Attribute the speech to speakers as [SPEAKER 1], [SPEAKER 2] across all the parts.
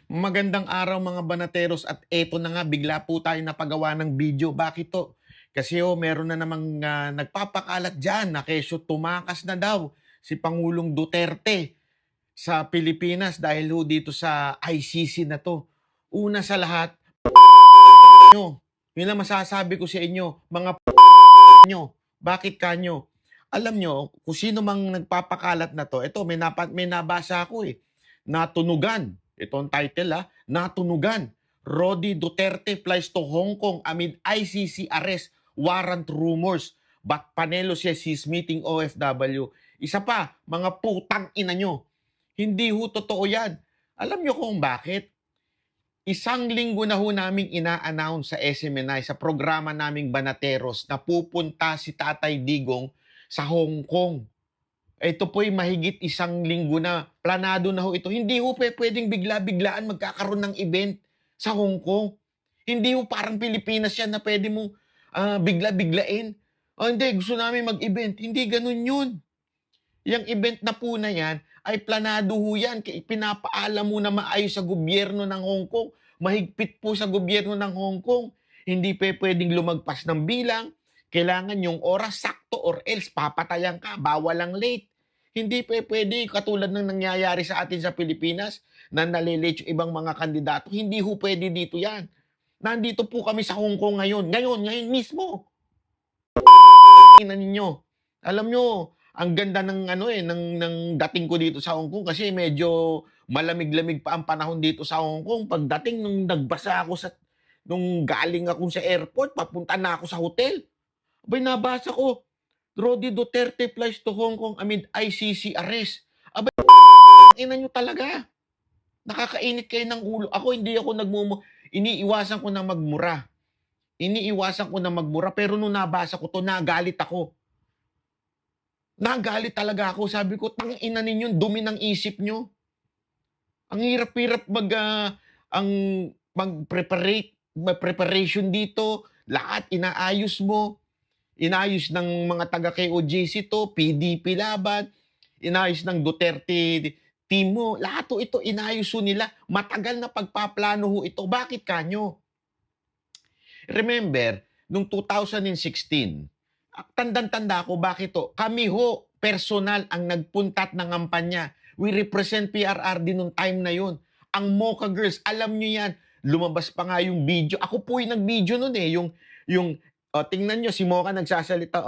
[SPEAKER 1] Magandang araw mga banateros at eto na nga bigla po tayo napagawa ng video. Bakit to? Kasi meron na namang nagpapakalat dyan na kesyo tumakas na daw si Pangulong Duterte sa Pilipinas dahil dito sa ICC na to. Una sa lahat, nyo. Yun lang masasabi ko sa inyo, mga nyo. Bakit kanyo? Alam nyo, kung sino mang nagpapakalat na to, ito may nabasa ako Natunugan. Ito ang title Natunugan. Rodi Duterte flies to Hong Kong amid ICC arrest warrant rumors. But Panelo says he's meeting OFW. Isa pa, mga putang ina nyo. Hindi totoo yan. Alam nyo kung bakit? Isang linggo na naming ina-announce sa SMNI, sa programa naming Banateros, na pupunta si Tatay Digong sa Hong Kong. Ito po'y mahigit isang linggo na. Planado na ito. Hindi pwedeng bigla-biglaan magkakaroon ng event sa Hong Kong. Hindi parang Pilipinas yan na pwede mo bigla-biglain. Hindi, gusto namin mag-event. Hindi ganun yun. Yung event na po na yan, ay planado yan. Pinapaalam mo na maayos sa gobyerno ng Hong Kong. Mahigpit po sa gobyerno ng Hong Kong. Hindi pwedeng lumagpas ng bilang. Kailangan yung oras sakto or else papatayan ka. Bawal ang late. Hindi pwede katulad ng nangyayari sa atin sa Pilipinas na nalilate yung ibang mga kandidato. Hindi pwede dito yan. Nandito po kami sa Hong Kong ngayon. Ngayon mismo. Ina ninyo. Alam nyo, ang ganda ng ng dating ko dito sa Hong Kong kasi medyo malamig-lamig pa ang panahon dito sa Hong Kong. Pagdating nung nagbasa ako nung galing ako sa airport, papunta na ako sa hotel. Abay, nabasa ko, Rodi Duterte flies to Hong Kong amid ICC arrest. Abay, ina nyo talaga. Nakakainit kayo ng ulo. Ako hindi ako iniiwasan ko na magmura. Iniiwasan ko na magmura pero nung nabasa ko to, nagalit ako. Nagalit talaga ako. Sabi ko, tangina ninyo, dumi ng isip nyo. Ang hirap-hirap mag-preparation dito. Lahat inaayos mo. Inayos ng mga taga-KOJC to, PDP laban. Inayos ng Duterte team mo. Lahat ito inayos nila. Matagal na pagpaplano ito. Bakit kanyo? Remember, nung 2016, tandang-tanda ko bakit to. Kami personal ang nagpunta at nangampanya. We represent PRR din nung time na yun. Ang Mocha Girls, alam nyo yan. Lumabas pa nga yung video. Ako po yung nag-video nun tingnan nyo, si Mocha nagsasalita.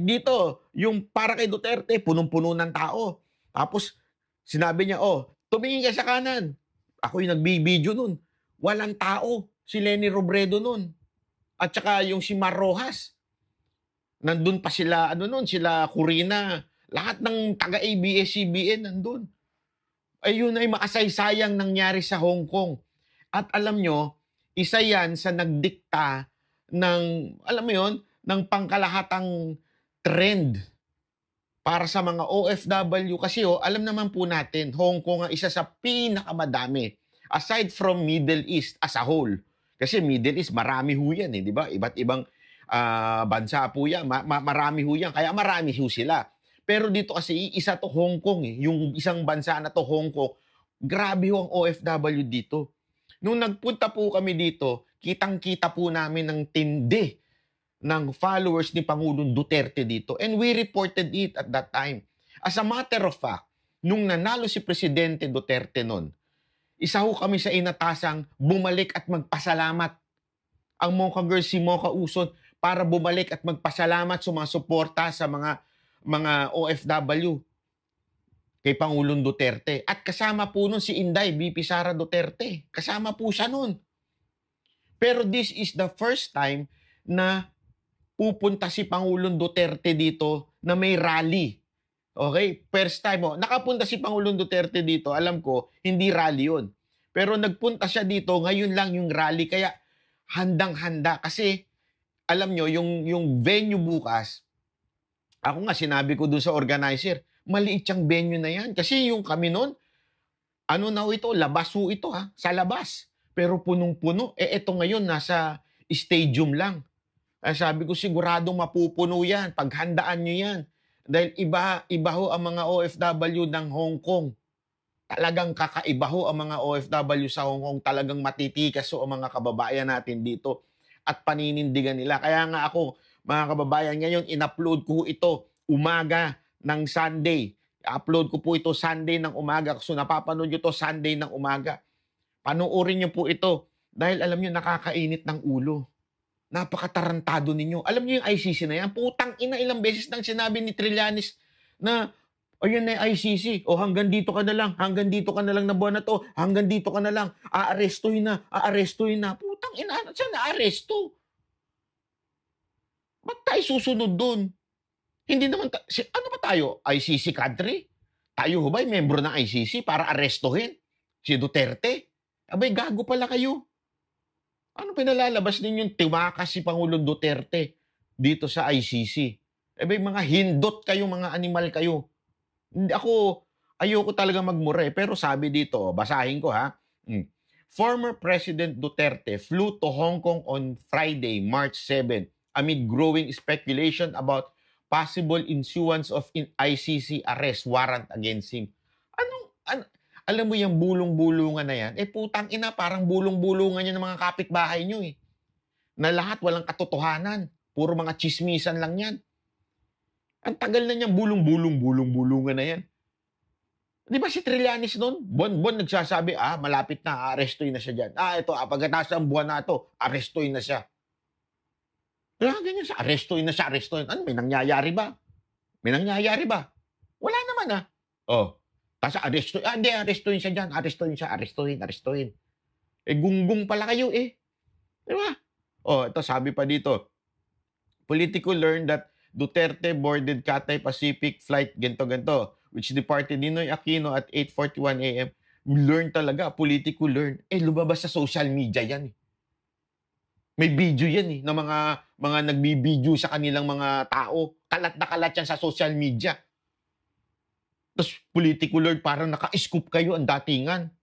[SPEAKER 1] Dito, yung para kay Duterte, punong-puno ng tao. Tapos, sinabi niya, tumingin ka sa kanan. Ako yung nag-video nun. Walang tao. Si Lenny Robredo nun. At saka yung si Mar Rojas. Nandun pa sila, sila Corina, lahat ng taga-ABS-CBN nandun. Ayun ay makasaysayang nangyari sa Hong Kong. At alam nyo, isa yan sa nagdikta ng, alam mo yun, ng pangkalahatang trend para sa mga OFW. Kasi alam naman po natin, Hong Kong ang isa sa pinakamadami. Aside from Middle East as a whole. Kasi Middle East, marami yan di ba? Iba't ibang bansa po yan. Marami yan. Kaya marami sila. Pero dito kasi isa to Hong Kong Yung isang bansa na to Hong Kong, grabe ang OFW dito. Nung nagpunta po kami dito, kitang-kita po namin ng tindi ng followers ni Pangulong Duterte dito. And we reported it at that time. As a matter of fact, nung nanalo si Presidente Duterte nun, isa kami sa inatasang bumalik at magpasalamat. Ang Mocha Girls, si Mocha Uson, para bumalik at magpasalamat, sumasuporta sa mga OFW kay Pangulong Duterte. At kasama po nun si Inday, VP Sara Duterte. Kasama po siya nun. Pero this is the first time na pupunta si Pangulong Duterte dito na may rally. Okay? First time. Nakapunta si Pangulong Duterte dito, alam ko, hindi rally yun. Pero nagpunta siya dito, ngayon lang yung rally. Kaya handang-handa. Kasi alam nyo, yung venue bukas, ako nga sinabi ko dun sa organizer, maliit yung venue na yan. Kasi yung kami nun, labas ito sa labas. Pero punong-puno. Ito ngayon, nasa stadium lang. Sabi ko, siguradong mapupuno yan. Paghandaan nyo yan. Dahil iba ang mga OFW ng Hong Kong. Talagang kakaiba ho ang mga OFW sa Hong Kong, talagang matitikas ho ang mga kababayan natin dito at paninindigan nila. Kaya nga ako, mga kababayan, ngayon in-upload ko ito umaga ng Sunday. I-upload ko po ito Sunday ng umaga. So napapanood nyo to Sunday ng umaga. Panoorin nyo po ito dahil alam nyo, nakakainit ng ulo. Napakatarantado ninyo. Alam niyo yung ICC na yan? Putang ina, ilang beses nang sinabi ni Trillanes na, ayan na yung ICC. O hanggang dito ka na lang. Hanggang dito ka na lang na buwan na to. Hanggang dito ka na lang. Aarestuhin na. Aarestuhin na. Putang ina, saan na-aresto? Ba't tayo susunod dun? Hindi naman, ano ba tayo? ICC country? Tayo ho ba'y membro ng ICC para arestuhin si Duterte? Abay, gago pala kayo. Ano pinalalabas ninyong tumakas si Pangulong Duterte dito sa ICC? Eh ba mga hindot kayo, mga animal kayo. Hindi ako, ayoko talaga magmura pero sabi dito, basahin ko ha. Former President Duterte flew to Hong Kong on Friday, March 7, amid growing speculation about possible issuance of ICC arrest warrant against him. Alam mo yung bulong-bulungan na yan, putang ina, parang bulong-bulungan yan ng mga kapitbahay nyo eh. Na lahat walang katotohanan. Puro mga chismisan lang yan. Ang tagal na niyang bulong-bulungan na yan. Di ba si Trillanes noon? Buwan nagsasabi, malapit na, arestuin na siya dyan. Ito, pagkatapos ng buwan na ito, arestuin na siya. Kaya ganyan siya, arestuin na siya. Ano, may nangyayari ba? Wala naman Tapos arestuin siya dyan. Arestuin. Gunggong pala kayo Di ba? Ito sabi pa dito. Politico learned that Duterte boarded Cathay Pacific flight ganto, which departed Ninoy Aquino at 8:41 a.m. Learn talaga. Politico learn. Lumabas sa social media yan May video yan na mga nagbibideo sa kanilang mga tao. Kalat na kalat yan sa social media. Tapos political lord, parang naka-scoop kayo ang datingan.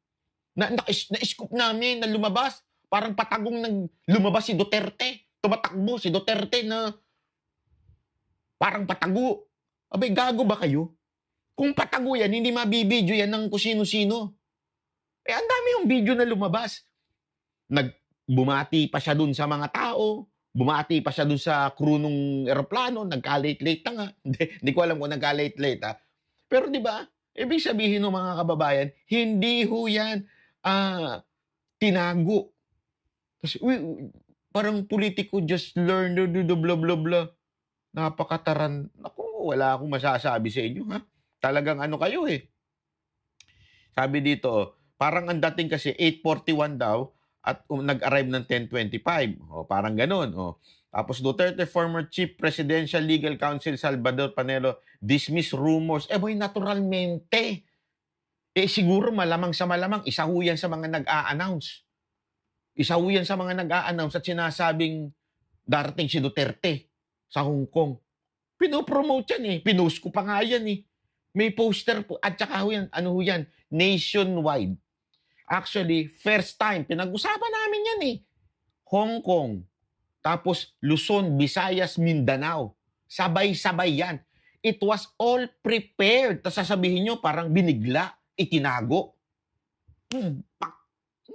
[SPEAKER 1] Na-scoop namin na lumabas. Parang patagong lumabas si Duterte. Tumatakbo si Duterte na parang patago. Abay, gago ba kayo? Kung patago yan, hindi mabibidyo yan ng kusino-sino. Ang dami yung video na lumabas. Bumati pa siya dun sa mga tao. Bumati pa siya dun sa crew ng eroplano. Nagka-late-late na nga. Hindi ko alam kung nagka-late-late Pero di ba, ibig sabihin ng mga kababayan, hindi ho yan tinago. Kasi, parang politiko just learn, blah, blah, blah. Napakataran. Naku, wala akong masasabi sa inyo, ha? Talagang ano kayo Sabi dito, parang ang dating kasi 8:41 daw at nag-arrive ng 10:25. Parang ganun. Tapos Duterte former Chief Presidential Legal Counsel Salvador Panelo dismiss rumors. Boy, naturalmente. Siguro malamang sa malamang, isa ho yan sa mga nag-a-announce. At sinasabing darating si Duterte sa Hong Kong. Pinopromote yan Pinost ko pa nga yan May poster po. At saka ho yan, nationwide. Actually, first time, pinag-usapan namin yan Hong Kong. Tapos Luzon, Visayas, Mindanao. Sabay-sabay yan. It was all prepared. Tapos sasabihin nyo, parang binigla, itinago.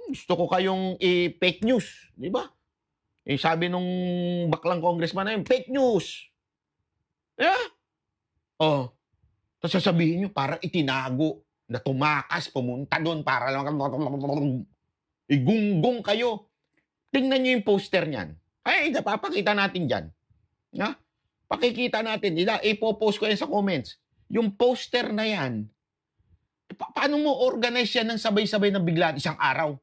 [SPEAKER 1] Gusto ko kayong fake news. Di ba? Sabi nung baklang congressman na yun, fake news. Yeah? Tapos sasabihin nyo, parang itinago na tumakas, pumunta doon para lang igunggong kayo. Tingnan nyo yung poster niyan. Papakita natin dyan. Pakikita natin. Ipopost ko yan sa comments. Yung poster na yan, paano mo organize yan ng sabay-sabay na bigla isang araw?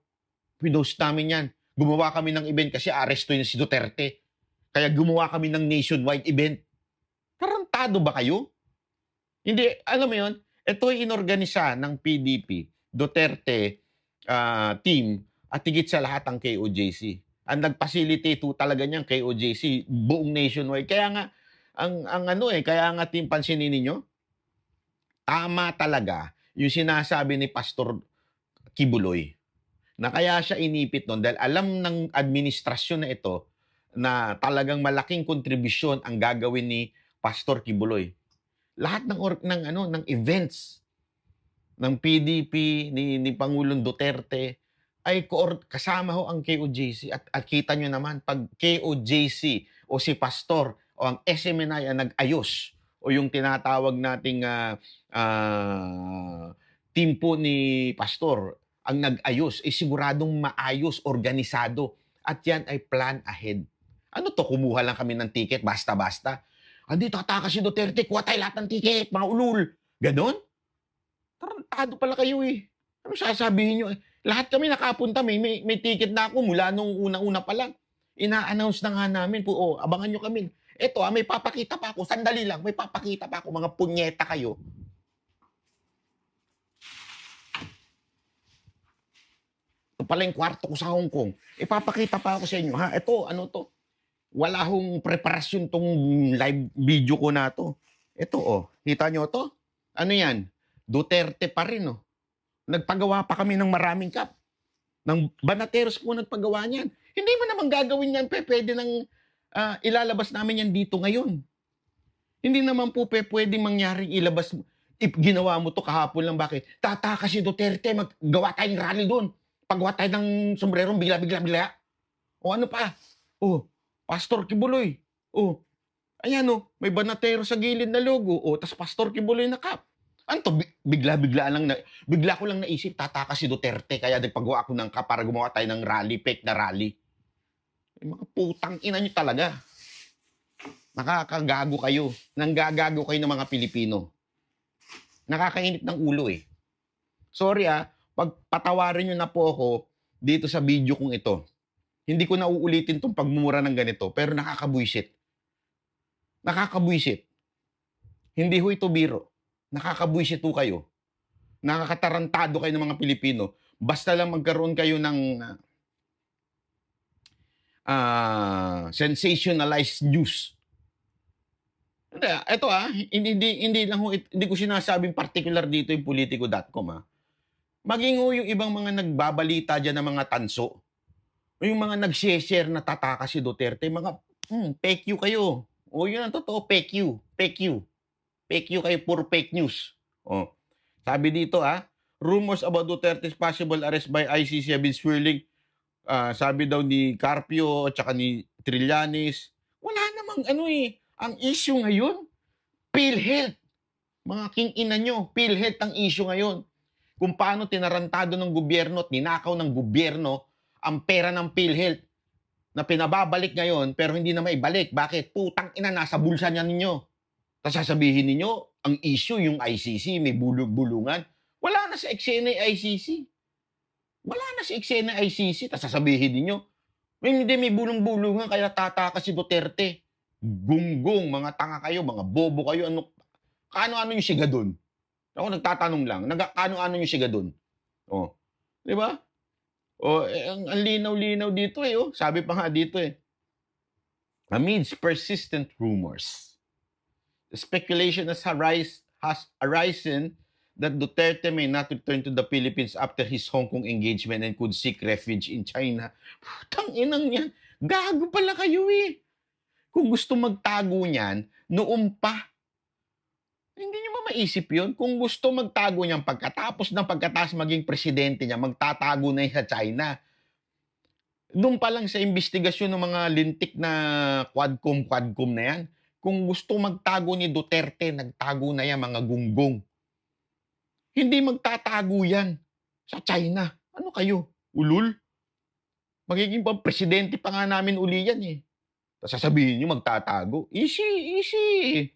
[SPEAKER 1] Pinost namin yan. Gumawa kami ng event kasi arestuin si Duterte. Kaya gumawa kami ng nationwide event. Tarantado ba kayo? Hindi, alam mo yun, ito ay inorganisa ng PDP, Duterte team, at higit sa lahat ang KOJC. Ang nag-facilitate talaga niyang KOJC, buong nationwide. Kaya nga, kaya nga team, pansinin ninyo, tama talaga yung sinasabi ni Pastor Kibuloy na kaya siya inipit noon dahil alam ng administrasyon na ito na talagang malaking kontribusyon ang gagawin ni Pastor Kibuloy. Lahat ng events ng PDP ni Pangulong Duterte ay kasama ho ang KOJC at kita nyo naman pag KOJC o si Pastor o ang SMNI ang nag-ayos o yung tinatawag nating team po ni Pastor ang nag-ayos, siguradong maayos, organisado at yan ay plan ahead. Ano to, kumuha lang kami ng ticket basta-basta? Hindi, tatakas si Duterte, kuha tayo lahat ng ticket, mga ulul. Ganon? Tarantado pala kayo eh. Ano sasabihin nyo eh? Lahat kami nakapunta, may ticket na ako mula nung una-una pa lang. Ina-announce na nga namin po, abangan nyo kami. Eto may papakita pa ako, sandali lang, may papakita pa ako, mga punyeta kayo. Ito pala yung kwarto ko sa Hong Kong. Ipapakita pa ako sa inyo, ha? Ito, ano to? Wala hong preparasyon tong live video ko na to. Ito, kita nyo to? Ano yan? Duterte pa rin, Nagpagawa pa kami ng maraming cup. Ng Banateros po nagpagawa niyan. Hindi mo naman gagawin yan, pwede nang ilalabas namin yan dito ngayon. Hindi naman po pwede mangyaring ilabas mo. Ginawa mo to kahapon lang, bakit? Tataka si Duterte, maggawa tayong rally doon. Paggawa tayo ng sombrerong bigla. O ano pa? Pastor Kibuloy. Ayan may Banatero sa gilid na logo. Tas Pastor Kibuloy na cup. Ano to? Bigla ko lang naisip, tataka si Duterte, kaya nagpagawa ako ng cup para gumawa tayo ng rally, fake na rally. Mga putang ina nyo talaga. Nakakagago kayo. Nanggagago kayo ng mga Pilipino. Nakakainit ng ulo eh. Sorry pagpatawarin nyo na po ako dito sa video kong ito. Hindi ko na uulitin tong pagmumura ng ganito, pero nakakabwisit. Nakakabwisit. Hindi ho ito biro. Nakakabwisit ho kayo. Nakakatarantado kayo ng mga Pilipino. Basta lang magkaroon kayo ng sensationalized news. Ito hindi lang ho, hindi ko sinasabing particular dito yung politico.com Maging ho yung ibang mga nagbabalita dyan ng mga tanso. O yung mga nag-share na tataka si Duterte, mga fake you kayo. Yun ang totoo, fake you. Fake you kayo, puro fake news. Sabi dito rumors about Duterte's possible arrest by ICC have been swirling. Sabi daw ni Carpio at saka ni Trillanes. Wala namang ang issue ngayon, PhilHealth. Mga king-ina nyo, PhilHealth ang issue ngayon. Kung paano tinarantado ng gobyerno at ninakaw ng gobyerno ang pera ng PhilHealth na pinababalik ngayon pero hindi na maibalik. Bakit? Putang ina, nasa bulsa niya ninyo. Tapos sasabihin ninyo, ang issue yung ICC, may bulungan. Wala na sa eksena ICC. Wala na sa eksena ICC. Tapos sasabihin ninyo, hindi may bulong-bulungan kaya tataka si Duterte. Gunggong, mga tanga kayo, mga bobo kayo. Kaano-ano yung siga doon? Ako nagtatanong lang, kaano-ano yung siga doon? Di ba? Ang linaw-linaw dito Sabi pa nga dito amidst persistent rumors, the speculation has arisen that Duterte may not return to the Philippines after his Hong Kong engagement and could seek refuge in China. Putang inang yan. Gago pala kayo Kung gusto magtago niyan, noon pa. Hindi nyo ba maisip yun? Kung gusto magtago niyan pagkatapos maging presidente niya, magtatago na sa China. Doon pa lang sa investigasyon ng mga lintik na quadcom na yan, kung gusto magtago ni Duterte, nagtago na yan mga gunggong. Hindi magtatago yan sa China. Ano kayo? Ulul? Magiging presidente pa nga namin uli yan Sasabihin nyo magtatago. Easy.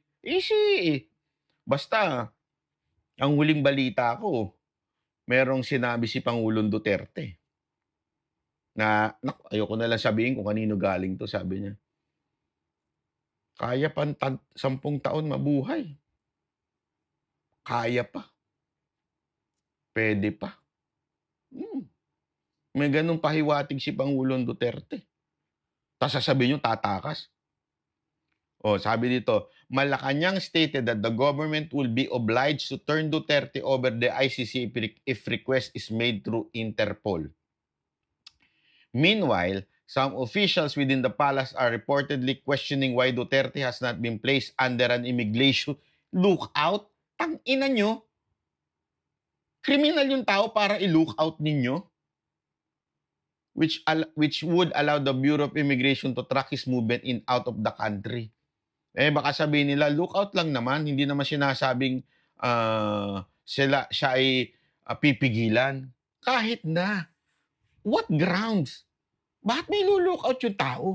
[SPEAKER 1] Basta, ang huling balita ko, merong sinabi si Pangulong Duterte na, ayoko na lang sabihin kung kanino galing to, sabi niya. Kaya pa 10 taon mabuhay. Kaya pa. Pwede pa. May ganun pahiwatig si Pangulong Duterte. Tapos sasabihin nyo, tatakas. Sabi dito, Malacanang stated that the government will be obliged to turn Duterte over the ICC if request is made through Interpol. Meanwhile, some officials within the palace are reportedly questioning why Duterte has not been placed under an immigration lookout. Tang ina nyo. 'Di ba? Yung mga Kriminal yung tao para i-look out ninyo, which would allow the Bureau of Immigration to track his movement in out of the country. Eh, baka sabihin nila, look out lang naman, hindi naman sinasabing siya ay pipigilan. Kahit na. What grounds? Bakit may look out yung tao?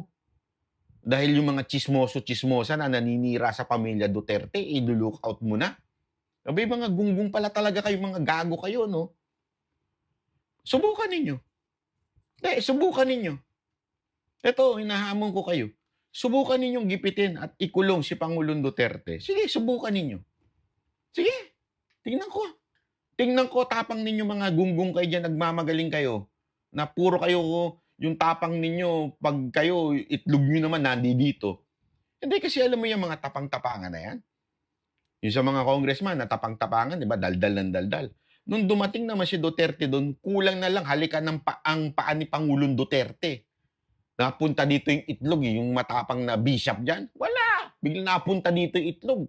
[SPEAKER 1] Dahil yung mga chismoso-chismosa na naninira sa pamilya Duterte, i-look out mo na. Abay, mga gunggong pala talaga kayo, mga gago kayo, no? Subukan ninyo. Subukan ninyo. Ito, hinahamon ko kayo. Subukan ninyong gipitin at ikulong si Pangulong Duterte. Sige, subukan ninyo. Sige, tingnan ko. Tingnan ko, tapang ninyo mga gunggong kayo dyan, nagmamagaling kayo. Na puro kayo, yung tapang ninyo, pag kayo, itlog nyo naman, nandito. Hindi, kasi alam mo yung mga tapang-tapangan na yan. Yung sa mga congressman na tapang-tapangan, di ba, daldal ng daldal. Nung dumating naman si Duterte doon, kulang na lang halikan ng ang paa ni Pangulong Duterte. Napunta dito yung itlog, yung matapang na bishop dyan. Wala! Biglang napunta dito yung itlog.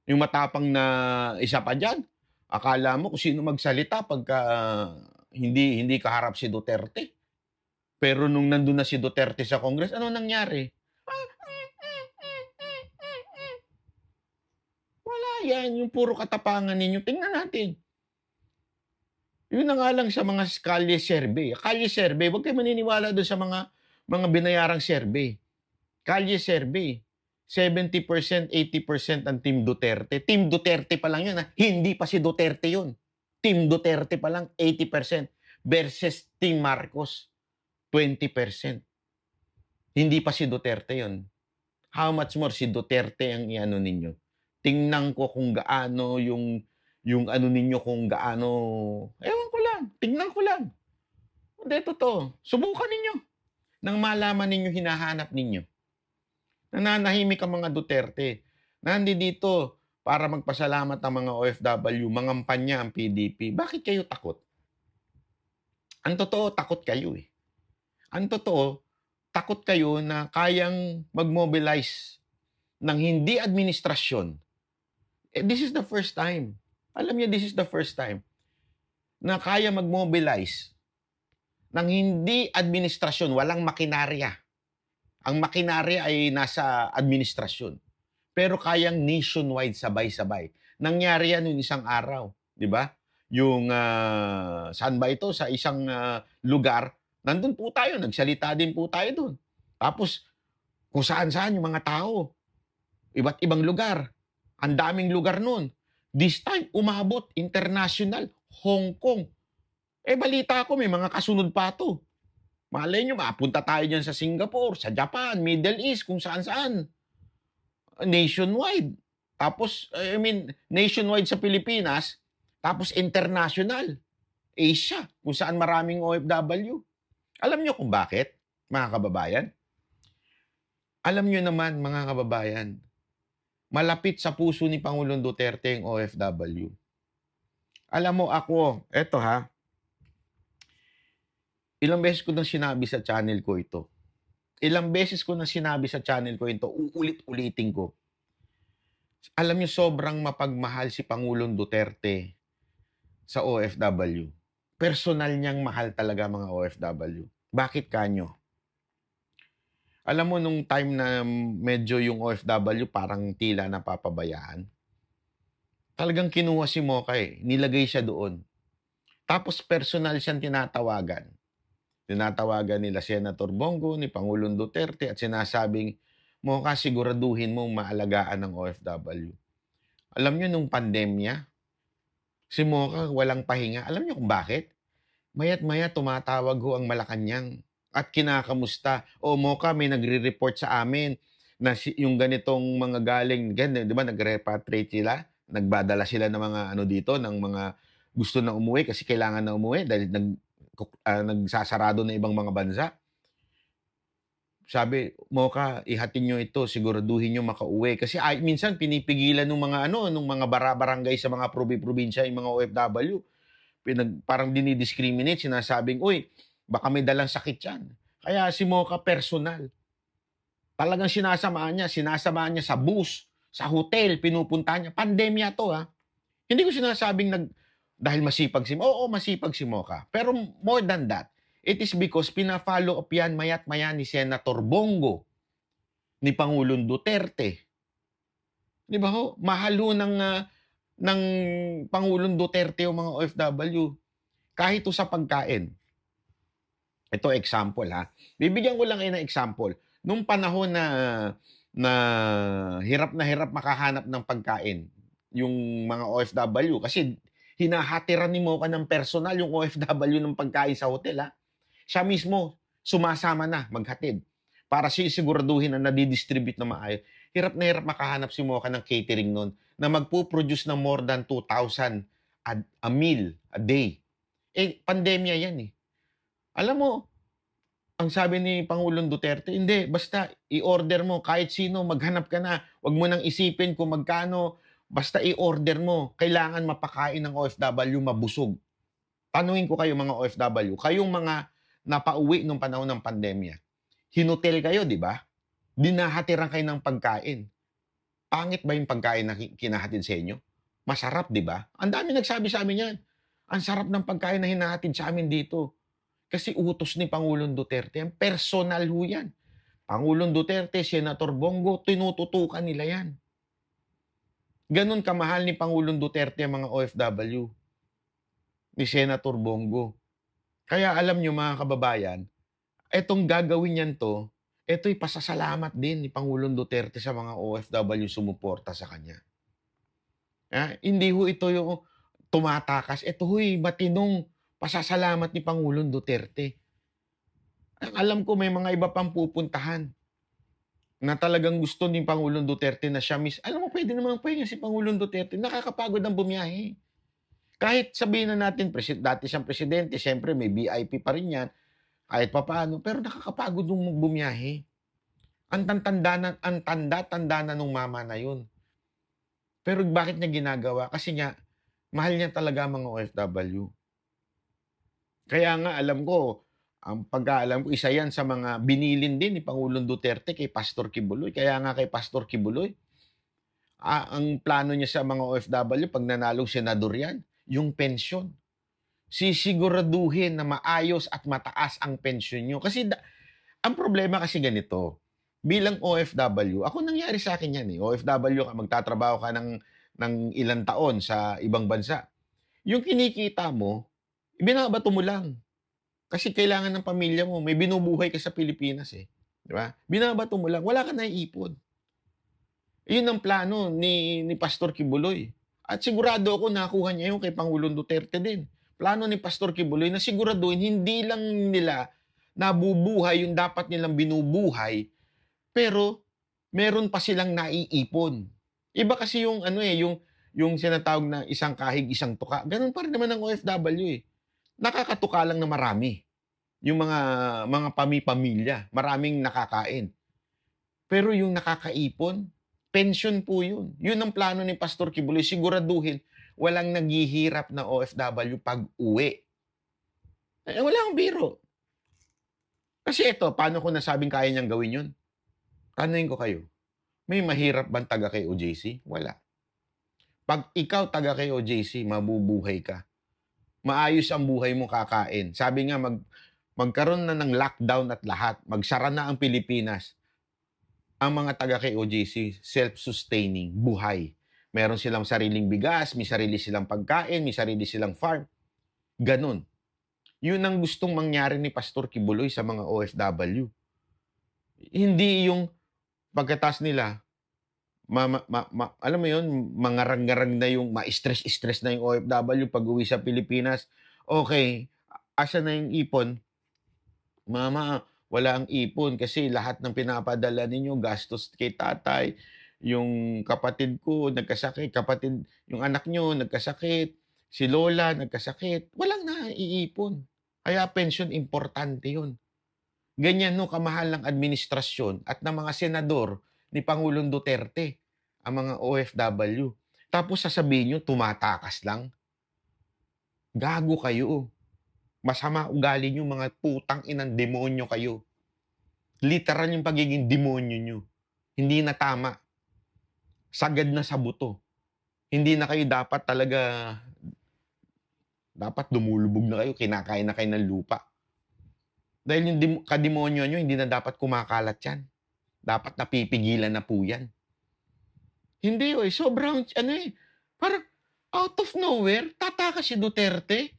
[SPEAKER 1] Yung matapang na isa pa dyan. Akala mo kung sino magsalita pagka hindi kaharap si Duterte. Pero nung nandun na si Duterte sa Congress, ano nangyari? Wala yan. Yung puro katapangan ninyo. Tingnan natin. Yun na nga lang sa mga kalye survey. Kalye survey, huwag kayo maniniwala doon sa mga binayarang survey. Kalye survey. 70%, 80% ang Team Duterte. Team Duterte pa lang yun. Ha? Hindi pa si Duterte yun. Team Duterte pa lang, 80%. Versus Team Marcos, 20%. Hindi pa si Duterte yun. How much more si Duterte ang iano ninyo? Tingnan ko kung gaano yung ano ninyo, kung gaano, ewan ko lang, tingnan ko lang. Hindi, totoo. Subukan ninyo. Nang malaman ninyo, hinahanap ninyo. Nananahimik ang mga Duterte. Nandi dito para magpasalamat ang mga OFW, mangampanya ang PDP. Bakit kayo takot? Ang totoo, takot kayo eh. Ang totoo, takot kayo na kayang mag-mobilize ng hindi administrasyon. This is the first time. Alam niyo, this is the first time na kaya mag-mobilize ng hindi administrasyon, walang makinarya. Ang makinarya ay nasa administrasyon. Pero kayang nationwide sabay-sabay. Nangyari yan yung isang araw, di ba? Yung, saan ba ito? Sa isang lugar, nandun po tayo, nagsalita din po tayo dun. Tapos, kung saan-saan yung mga tao, iba't ibang lugar, ang daming lugar nun. This time, umabot, international, Hong Kong. Balita ko, may mga kasunod pa to. Malay nyo, mapunta tayo dyan sa Singapore, sa Japan, Middle East, kung saan-saan. Nationwide. Tapos, nationwide sa Pilipinas, tapos international. Asia, kung saan maraming OFW. Alam nyo kung bakit, mga kababayan? Alam nyo naman, mga kababayan, malapit sa puso ni Pangulong Duterte ang OFW. Alam mo ako, eto ha, ilang beses ko nang sinabi sa channel ko ito. Ilang beses ko nang sinabi sa channel ko ito, uulit-ulitin ko. Alam niyo, sobrang mapagmahal si Pangulong Duterte sa OFW. Personal niyang mahal talaga mga OFW. Bakit kanyo? Alam mo, nung time na medyo yung OFW parang tila napapabayaan, talagang kinuha si Mocha eh. Nilagay siya doon. Tapos personal siyang tinatawagan. Tinatawagan nila Senator Bongo, ni Pangulong Duterte at sinasabing, Mocha, siguraduhin mong maalagaan ng OFW. Alam nyo, nung pandemya, si Mocha walang pahinga. Alam nyo kung bakit? Mayat-maya tumatawag ho ang Malacanang at kinakamusta. O Mocha, may nagre-report sa amin na yung ganitong mga galing, di ba, nag-repatriate sila, nagbadala sila ng mga ano dito, ng mga gusto na umuwi kasi kailangan na umuwi dahil nagsasarado na ibang mga bansa. Sabi, Mocha, ihatid nyo ito, siguraduhin nyo makauwi. Kasi minsan pinipigilan ng mga nung mga barangay sa mga probinsya, yung mga OFW. Parang dinidiscriminate, sinasabing, uy, baka may dalang sakit yan. Kaya si Mocha personal. Talagang sinasamahan niya sa bus, sa hotel, pinupunta niya. Pandemya to ha. Hindi ko sinasabing Dahil masipag si oo, masipag si Mocha. Pero more than that, it is because pina-follow up yan maya't maya ni Senator Bongo, ni Pangulong Duterte. Di ba ho? Mahal ho ng Pangulong Duterte yung mga OFW. Kahit sa pagkain. Ito example ha. Bibigyan ko lang kayo ng example. Nung panahon na hirap makahanap ng pagkain yung mga OFW kasi hinahatiran ni Mocha ng personal yung OFW ng pagkain sa hotel ha. Siya mismo sumasama na maghatid para sisiguraduhin na nadidistribute na maayos. Hirap na hirap makahanap si Mocha ng catering nun na magpo-produce ng more than 2,000 a meal a day. Pandemya yan eh. Alam mo, ang sabi ni Pangulong Duterte, hindi, basta i-order mo kahit sino, maghanap ka na. Huwag mo nang isipin kung magkano, basta i-order mo. Kailangan mapakain ng OFW mabusog. Tanungin ko kayo mga OFW, kayong mga napauwi nung panahon ng pandemya, hinutel kayo, di ba? Dinahatiran kayo ng pagkain. Pangit ba yung pagkain na kinahatid sa inyo? Masarap, di ba? Ang dami nagsabi sa amin yan. Ang sarap ng pagkain na hinahatid sa amin dito. Kasi utos ni Pangulong Duterte. Ang personal ho yan. Pangulong Duterte, Senator Bongo, tinututukan nila yan. Ganon kamahal ni Pangulong Duterte ang mga OFW. Ni Senator Bongo. Kaya alam nyo mga kababayan, etong gagawin niyan to, ito'y pasasalamat din ni Pangulong Duterte sa mga OFW sumuporta sa kanya. Hindi ho ito yung tumatakas. Ito ho'y matinong pasasalamat ni Pangulong Duterte. Alam ko may mga iba pang pupuntahan na talagang gusto ni Pangulong Duterte na siya alam mo, pwede naman pahinga si Pangulong Duterte. Nakakapagod ang bumiyahe. Kahit sabihin na natin, dati siyang presidente, siyempre may VIP pa rin yan, kahit papaano, pero nakakapagod nung bumiyahe. Ang tanda-tanda na nung mama na yun. Pero bakit niya ginagawa? Kasi nga, mahal niya talaga mga OFW. Kaya nga, alam ko, ang pagkaalam ko, isa yan sa mga binilin din ni Pangulong Duterte kay Pastor Kibuloy. Kaya nga kay Pastor Kibuloy, ang plano niya sa mga OFW, pag nanalong senador yan, yung pensyon. Sisiguraduhin na maayos at mataas ang pensyon nyo. Kasi ang problema kasi ganito, bilang OFW, ako nangyari sa akin yan eh. OFW ka, magtatrabaho ka ng ilang taon sa ibang bansa. Yung kinikita mo, binabato mo lang. Kasi kailangan ng pamilya mo, may binubuhay ka sa Pilipinas eh. Di ba? Binabato mo lang, wala ka naiipon. Yun ang plano ni Pastor Kibuloy. At sigurado ako nakuha niya yung kay Pangulong Duterte din. Plano ni Pastor Kibuloy na siguraduhin hindi lang nila nabubuhay yung dapat nilang binubuhay, pero meron pa silang naiipon. Iba kasi yung yung sinatawag na isang kahig, isang tuka. Ganun pa rin naman ang OFW eh. Nakakatuka lang na marami. Yung mga pamilya, maraming nakakain. Pero yung nakakaipon, pension po yun. Yun ang plano ni Pastor Kibuloy. Siguraduhin, walang naghihirap na OFW pag uwi. Wala akong biro. Kasi ito, paano ko nasabing kaya niyang gawin yun? Tanungin ko kayo, may mahirap bang taga kay OJC? Wala. Pag ikaw taga kay OJC, mabubuhay ka. Maayos ang buhay mo kakain. Sabi nga, magkaroon na ng lockdown at lahat. Magsara na ang Pilipinas. Ang mga taga kay OJC, self-sustaining, buhay. Meron silang sariling bigas, may sarili silang pagkain, may sarili silang farm. Ganon. Yun ang gustong mangyari ni Pastor Kibuloy sa mga OFW. Hindi yung pagkatas nila, alam mo yun, mangarang-garang na yung, ma-stress na yung OFW pag uwi sa Pilipinas. Okay, asa na yung ipon? Mama, wala ang ipon kasi lahat ng pinapadala ninyo, gastos kay tatay, yung kapatid ko nagkasakit, yung anak nyo nagkasakit, si lola nagkasakit, walang naiipon. Kaya pension, importante yun. Ganyan no, kamahal ng administrasyon at ng mga senador ni Pangulong Duterte, ang mga OFW. Tapos sasabihin nyo, tumatakas lang. Gago kayo. Masama ugali nyo, mga putang inang demonyo kayo. Literal yung pagiging demonyo nyo. Hindi na tama. Sagad na sa buto. Hindi na kayo dapat talaga Dapat lumulubog na kayo, kinakain na kayo ng lupa. Dahil yung kademonyo nyo, hindi na dapat kumakalat yan. Dapat napipigilan na po yan. Hindi sobrang parang out of nowhere, tatakas si Duterte.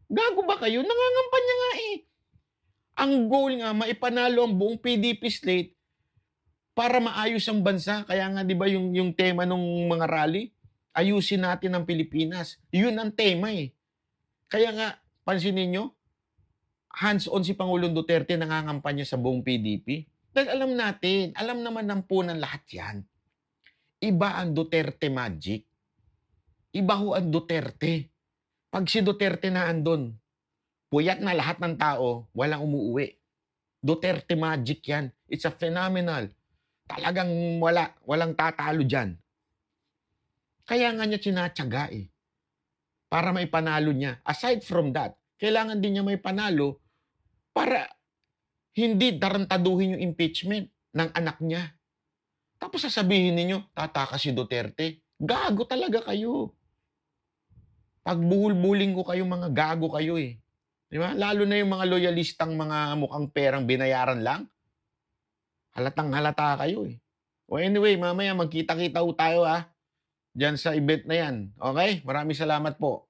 [SPEAKER 1] Gago ba kayo? Nangangampanya nga eh. Ang goal nga, maipanalo ang buong PDP slate para maayos ang bansa. Kaya nga, di ba, yung tema ng mga rally, ayusin natin ang Pilipinas. Yun ang tema eh. Kaya nga, pansinin nyo, hands-on si Pangulong Duterte nangangampanya sa buong PDP. Dahil alam natin, alam naman ng punan lahat yan. Iba ang Duterte magic. Iba ho ang Duterte. Pag si Duterte na andun, puyat na lahat ng tao, walang umuuwi. Duterte magic yan. It's a phenomenal. Talagang walang tatalo dyan. Kaya nga niya sinatsaga eh. Para may panalo niya. Aside from that, kailangan din niya may panalo para hindi tarantaduhin yung impeachment ng anak niya. Tapos sasabihin ninyo, tatakas si Duterte. Gago talaga kayo. Pagbuhul-buling ko kayo, mga gago kayo eh. Di ba? Lalo na yung mga loyalistang mga mukhang perang binayaran lang. Halatang halata kayo eh. O anyway, mamaya magkita-kita tayo diyan sa event na yan. Okay? Maraming salamat po.